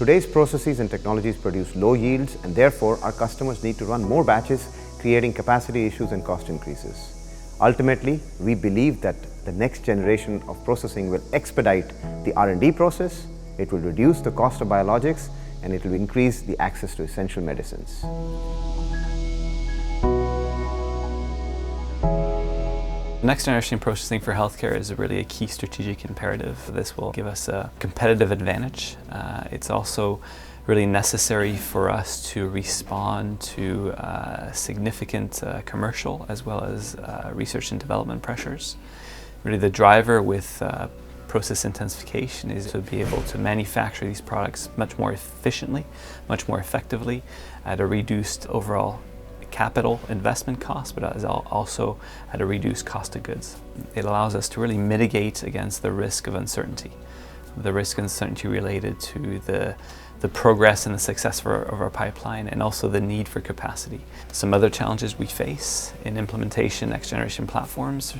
Today's processes and technologies produce low yields, and therefore our customers need to run more batches, creating capacity issues and cost increases. Ultimately, we believe that the next generation of processing will expedite the R&D process, it will reduce the cost of biologics, and it will increase the access to essential medicines. Next generation processing for healthcare is really a key strategic imperative. This will give us a competitive advantage. It's also really necessary for us to respond to significant commercial as well as research and development pressures. Really the driver with process intensification is to be able to manufacture these products much more efficiently, much more effectively at a reduced overall capital investment cost, but also at a reduced cost of goods. It allows us to really mitigate against the risk of uncertainty. The risk and uncertainty related to the progress and the success of our pipeline, and also the need for capacity. Some other challenges we face in implementation next generation platforms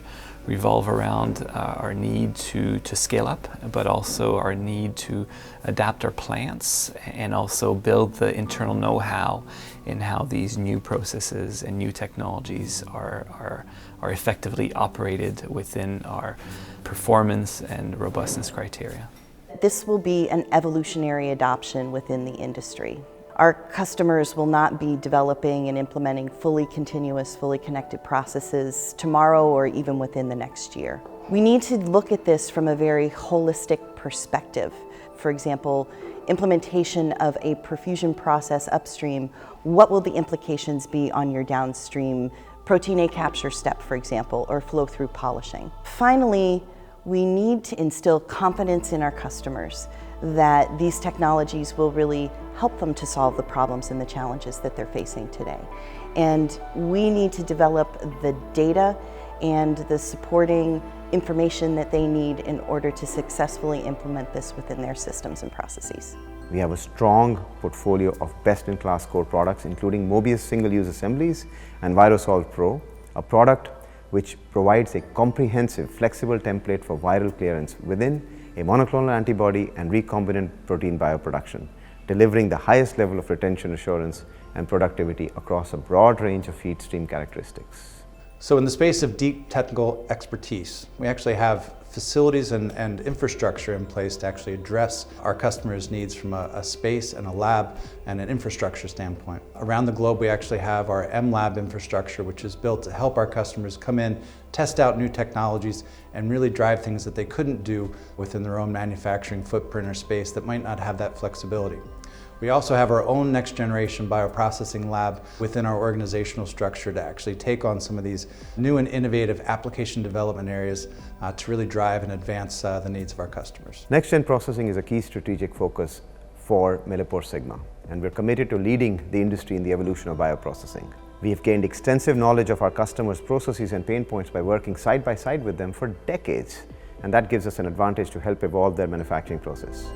revolve around our need to scale up, but also our need to adapt our plants and also build the internal know-how in how these new processes and new technologies are effectively operated within our performance and robustness criteria. This will be an evolutionary adoption within the industry. Our customers will not be developing and implementing fully continuous, fully connected processes tomorrow or even within the next year. We need to look at this from a very holistic perspective. For example, implementation of a perfusion process upstream, what will the implications be on your downstream protein A capture step, for example, or flow-through polishing? Finally, we need to instill confidence in our customers that these technologies will really help them to solve the problems and the challenges that they're facing today. And we need to develop the data and the supporting information that they need in order to successfully implement this within their systems and processes. We have a strong portfolio of best-in-class core products, including Mobius single-use assemblies and ViroSolve Pro, a product which provides a comprehensive, flexible template for viral clearance within a monoclonal antibody and recombinant protein bioproduction, delivering the highest level of retention assurance and productivity across a broad range of feed stream characteristics. So in the space of deep technical expertise, we actually have facilities and infrastructure in place to actually address our customers' needs from a space and a lab and an infrastructure standpoint. Around the globe, we actually have our MLab infrastructure, which is built to help our customers come in, test out new technologies, and really drive things that they couldn't do within their own manufacturing footprint or space that might not have that flexibility. We also have our own next generation bioprocessing lab within our organizational structure to actually take on some of these new and innovative application development areas to really drive and advance the needs of our customers. Next-gen processing is a key strategic focus for MilliporeSigma, and we're committed to leading the industry in the evolution of bioprocessing. We have gained extensive knowledge of our customers' processes and pain points by working side by side with them for decades, and that gives us an advantage to help evolve their manufacturing process.